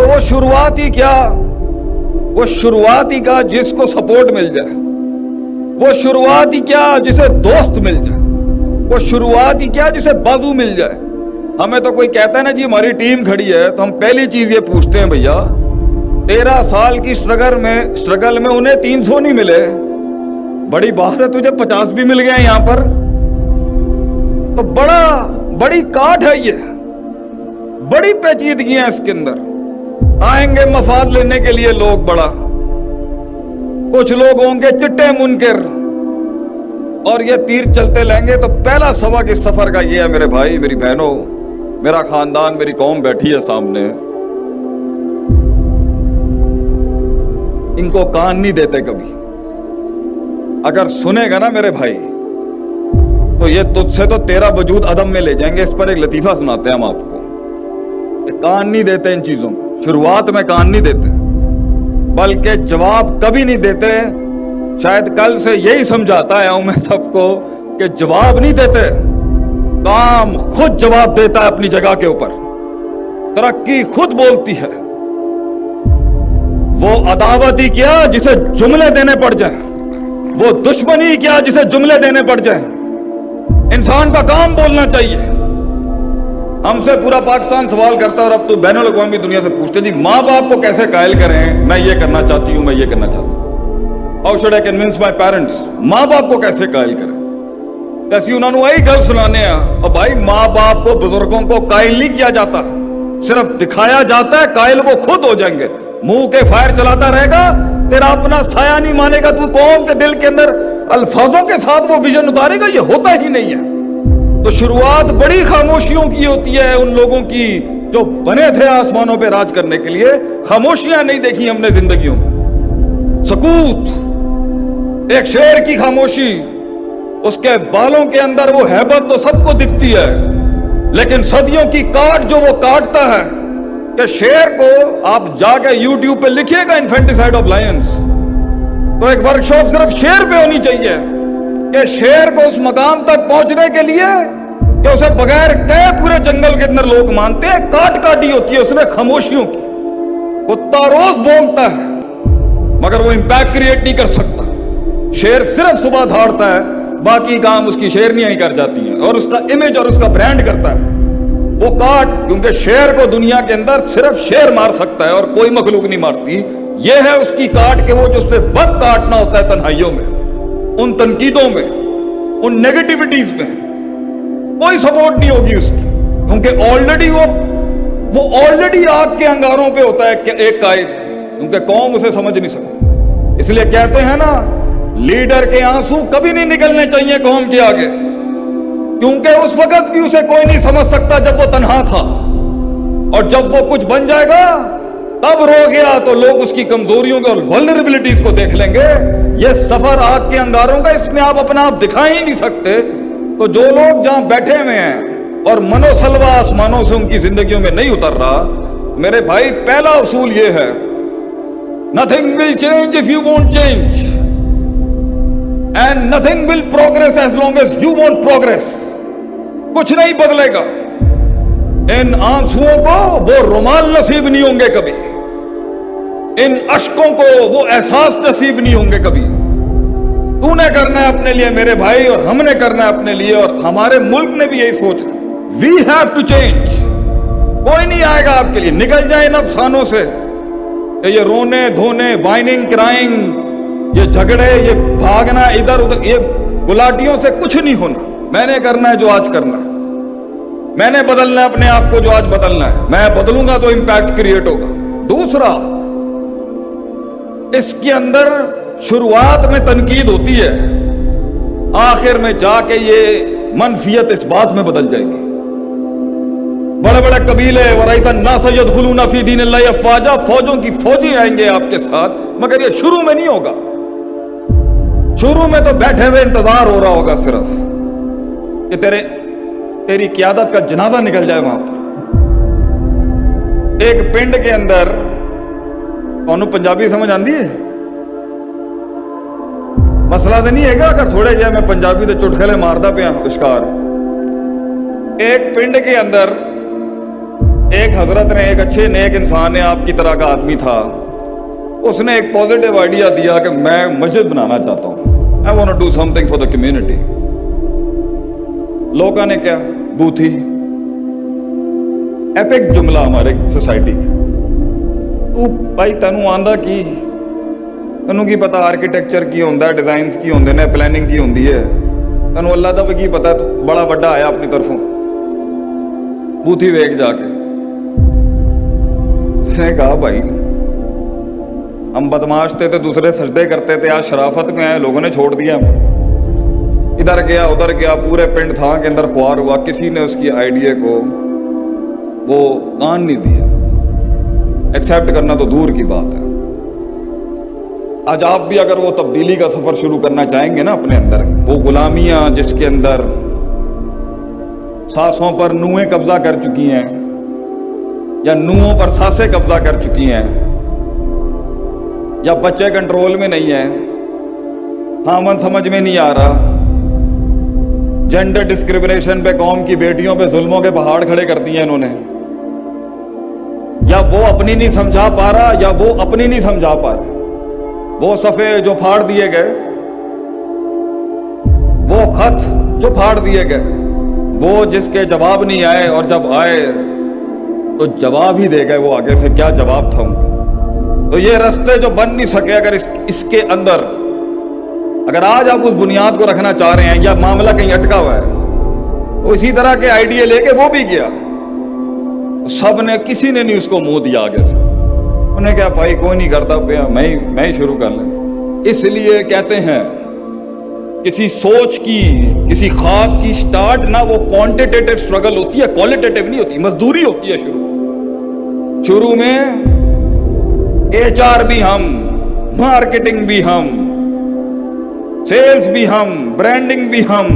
وہ शुरुआत ही क्या, वो शुरुआत ही क्या जिसको सपोर्ट मिल जाए, वो शुरुआत ही क्या जिसे दोस्त मिल जाए, वो शुरुआत ही क्या जिसे बाजू मिल जाए। हमें तो कोई कहता है ना जी हमारी टीम खड़ी है, तो हम पहली चीज ये पूछते हैं भैया 13 साल की स्ट्रगल में उन्हें 300 नहीं मिले, बड़ी बात है तुझे 50 भी मिल गए यहाँ पर, तो बड़ी काट है ये, बड़ी पेचीदगी है इसके अंदर। आएंगे मफाद लेने के लिए लोग, बड़ा कुछ लोग होंगे चिट्टे मुनकर और ये तीर चलते लेंगे। तो पहला सबक इस सफर का ये है मेरे भाई मेरी बहनों, मेरा खानदान मेरी कौम बैठी है सामने, इनको कान नहीं देते कभी। अगर सुनेगा ना मेरे भाई तो ये तुझसे तो तेरा वजूद अदम में ले जाएंगे। इस पर एक लतीफा सुनाते हैं हम आपको। कान नहीं देते इन चीजों को, शुरुआत में कान नहीं देते, बल्कि जवाब कभी नहीं देते। शायद कल से यही समझाता है मैं सबको कि जवाब नहीं देते, काम खुद जवाब देता है अपनी जगह के ऊपर, तरक्की खुद बोलती है। वो अदावत ही क्या जिसे जुमले देने पड़ जाए, वो दुश्मनी क्या जिसे जुमले देने पड़ जाए। इंसान का काम बोलना चाहिए। हमसे पूरा पाकिस्तान सवाल करता है और अब तो बैनुल अक़वामी दुनिया से पूछते जी माँ बाप को कैसे कायल करें, मैं ये करना चाहती हूँ, मैं ये करना चाहती हूँ। How should I convince my parents, माँ बाप को कैसे कायल करें। ऐसी उन्होंने वही गल सुनाने हैं। और भाई माँ बाप को बुजुर्गों को कायल नहीं किया जाता, सिर्फ दिखाया जाता है, कायल वो खुद हो जाएंगे। मुंह के फायर चलाता रहेगा, तेरा अपना साया नहीं मानेगा, तू कौम के दिल के अंदर अल्फाजों के साथ वो विजन उतारेगा, ये होता ही नहीं है। तो शुरुआत बड़ी खामोशियों की होती है उन लोगों की जो बने थे आसमानों पे राज करने के लिए। खामोशियां नहीं देखी हमने जिंदगियों में। सकूत, एक शेर की खामोशी, उसके बालों के अंदर वो हैबत तो सबको दिखती है, लेकिन सदियों की काट जो वो काटता है कि शेर को आप जाके यूट्यूब पे लिखिएगा इन्फेंटिसाइड ऑफ लायंस, तो एक वर्कशॉप सिर्फ शेर पे होनी चाहिए कि शेर को उस मकाम तक पहुंचने के लिए कि उसे बगैर कहे पूरे जंगल के अंदर लोग मानते हैं, काट काटी होती है उसमें खामोशियों की। कुत्ता रोज भौंकता है मगर वो इंपैक्ट क्रिएट नहीं कर सकता। शेर सिर्फ सुबह दौड़ता है, बाकी काम उसकी शेरनियां ही कर जाती हैं और उसका इमेज और उसका ब्रांड करता है। वो काट, क्योंकि शेर को दुनिया के अंदर सिर्फ शेर मार सकता है और कोई मखलूक नहीं मारती। ये है उसकी काट के वो जो उस पर वक्त काटना होता है तन्हाइयों में, उन तनकीदों में, उन नेगेटिविटीज में कोई सपोर्ट नहीं होगी उसकी, क्योंकि ऑलरेडी वो ऑलरेडी आग के अंगारों पे होता है एक कायद, क्योंकि कौम उसे समझ नहीं सकती। इसलिए कहते हैं ना लीडर के आंसू कभी नहीं निकलने चाहिए कौम के आगे, क्योंकि उस वक्त भी उसे कोई नहीं समझ सकता जब वो तन्हा था, और जब वो कुछ बन जाएगा तब रो गया तो लोग उसकी कमजोरियों को और वल्नरेबिलिटीज को देख लेंगे। ये सफर आग के अंगारों का, इसमें आप अपना आप दिखा ही नहीं सकते। तो जो लोग जहां बैठे हुए हैं और मनोसलवा आसमानों से उनकी जिंदगियों में नहीं उतर रहा, मेरे भाई पहला उसूल ये है, nothing will change if you won't change and nothing will progress as long as you won't progress. कुछ नहीं बदलेगा। इन आंसुओं को वो रुमाल नसीब नहीं होंगे कभी, इन अश्कों को वो एहसास नसीब नहीं होंगे कभी। तूने करना है अपने लिए मेरे भाई, और हमने करना है अपने लिए, और हमारे मुल्क ने भी यही सोचना, वी हैव टू चेंज। कोई नहीं आएगा आपके लिए, निकल जाए इन अफसानों से, ये रोने धोने, वाइनिंग क्राइंग, ये झगड़े, ये भागना इधर उधर, ये गुलाटियों से कुछ नहीं होना। मैंने करना है जो आज करना है, मैंने बदलना है अपने आप को जो आज बदलना है। मैं बदलूंगा तो इंपैक्ट क्रिएट होगा। दूसरा, इसके अंदर शुरुआत में तनकीद होती है, आखिर में जाके ये मनफियत इस बात में बदल जाएगी। बड़े बड़े कबीले वराइतन ना सैयद खुलूना फी दीन अल्लाह अफवाजा, फौजों की फौजी आएंगे आपके साथ, मगर ये शुरू में नहीं होगा। शुरू में तो बैठे हुए इंतजार हो रहा होगा सिर्फ कि तेरी क़यादत का जनाजा निकल जाए वहां पर। एक पिंड के अंदर, ਤੁਹਾਨੂੰ पंजाबी समझ आती है? मसला तो नहीं है अगर थोड़े जिहा मैं पंजाबी के चुटकुले मारदा पिया विशकार। एक पिंड के अंदर ایک حضرت نے, ایک اچھے نیک انسان نے, آپ کی طرح کا آدمی تھا, اس نے ایک پازیٹیو آئیڈیا دیا کہ میں مسجد بنانا چاہتا ہوں, I want to do something for the community. لوگوں نے کیا بوتھی ایپک جملہ ہمارے سوسائٹی کا, تو بھائی تینوں آندا کی, تینوں کی پتا آرکیٹیکچر کی ہوندہ ہے, ڈیزائنز کی ہوندے نے, پلاننگ کی ہوندی ہے, تینوں اللہ دا بھی کی پتا ہے, تو بڑا بڑا آیا اپنی طرفوں بوتھی ویک جا کے. اس نے کہا بھائی ہم بدماش تھے تو دوسرے سجدے کرتے تھے, آج شرافت میں آئے, لوگوں نے چھوڑ دیا ہمیں, ادھر گیا ادھر گیا, پورے پنڈ تھا کے اندر خوار ہوا, کسی نے اس کی آئیڈیا کو وہ کان نہیں دیا, ایکسیپٹ کرنا تو دور کی بات ہے. آج آپ بھی اگر وہ تبدیلی کا سفر شروع کرنا چاہیں گے نا اپنے اندر, وہ غلامیاں جس کے اندر سانسوں پر نوئیں قبضہ کر چکی ہیں یا نوؤں پر سانسیں قبضہ کر چکی ہیں, یا بچے کنٹرول میں نہیں ہیں, خامن سمجھ میں نہیں آ رہا, جینڈر ڈسکریمنیشن پہ, قوم کی بیٹیوں پہ ظلموں کے پہاڑ کھڑے کر دیے انہوں نے, یا وہ اپنی نہیں سمجھا پا رہا یا وہ اپنی نہیں سمجھا پا رہا. وہ صفحے جو پھاڑ دیے گئے, وہ خط جو پھاڑ دیے گئے, وہ جس کے جواب نہیں آئے, اور جب آئے تو جواب ہی دے گئے وہ آگے سے, کیا جواب تھا ان کا. تو یہ رستے جو بن نہیں سکے, اگر اس کے اندر اگر آج آپ اس بنیاد کو رکھنا چاہ رہے ہیں, یا معاملہ کہیں اٹکا ہوا ہے, تو اسی طرح کے آئیڈیا لے کے وہ بھی گیا, سب نے, کسی نے نہیں اس کو منہ دیا آگے سے. انہیں کہا بھائی کوئی نہیں کرتا پیا, میں ہی شروع کر لیں. اس لیے کہتے ہیں کسی سوچ کی, کسی خواب کی سٹارٹ نہ وہ کوانٹیٹیو سٹرگل ہوتی ہے, کوالٹیٹیو نہیں ہوتی, مزدوری ہوتی ہے. شروع میں HR بھی ہم, مارکیٹنگ بھی ہم, سیلز بھی ہم, برانڈنگ بھی ہم,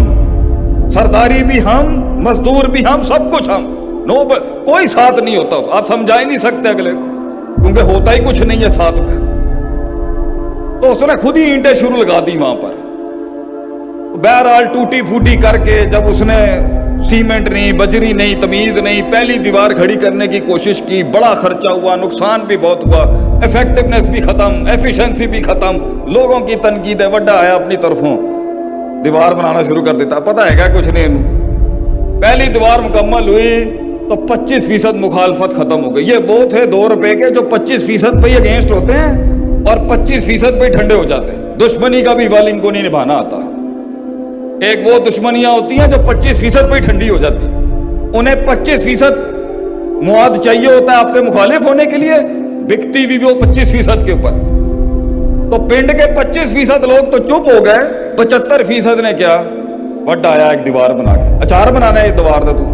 سرداری بھی ہم, مزدور بھی ہم, سب کچھ ہم. کوئی ساتھ نہیں ہوتا, آپ سمجھا ہی نہیں سکتے اگلے کو, کیونکہ ہوتا ہی کچھ نہیں ہے ساتھ میں. تو اس نے خود ہی اینٹیں شروع لگا دی وہاں پر. بہرحال ٹوٹی پھوٹی کر کے جب اس نے سیمنٹ نہیں, بجری نہیں, تمیز نہیں, پہلی دیوار کھڑی کرنے کی کوشش کی, بڑا خرچہ ہوا, نقصان بھی بہت ہوا, ایفیکٹونیس بھی ختم, ایفیشنسی بھی ختم, لوگوں کی تنقید ہے, وڈا آیا اپنی طرفوں, دیوار بنانا شروع کر دیتا. پتہ ہے کیا کچھ نہیں, پہلی دیوار مکمل ہوئی تو 25% مخالفت ختم ہو گئی. یہ وہ تھے 2 روپے کے جو 25% پہ اگینسٹ ہوتے ہیں اور 25% پہ ٹھنڈے ہو جاتے ہیں. دشمنی کا بھی ول ان کو نہیں نبھانا آتا. ایک وہ دشمنیاں ہوتی ہیں جو 25% پہ ٹھنڈی ہو جاتی ہیں, انہیں 25% مواد چاہیے ہوتا ہے آپ کے مخالف ہونے کے لیے, بکتی بھی وہ 25% کے اوپر. تو پنڈ کے 25% لوگ تو چپ ہو گئے, 75% نے کیا وڈا آیا ایک دیوار بنا کے. اچار بنانا ہے یہ دیوار کا, تو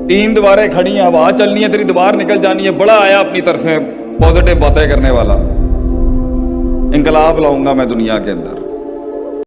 3 دیواریں کھڑی ہیں, ہوا چلنی ہے, تیری دیوار نکل جانی ہے. بڑا آیا اپنی طرف پازیٹیو باتیں کرنے والا, انقلاب لاؤں گا میں دنیا کے اندر.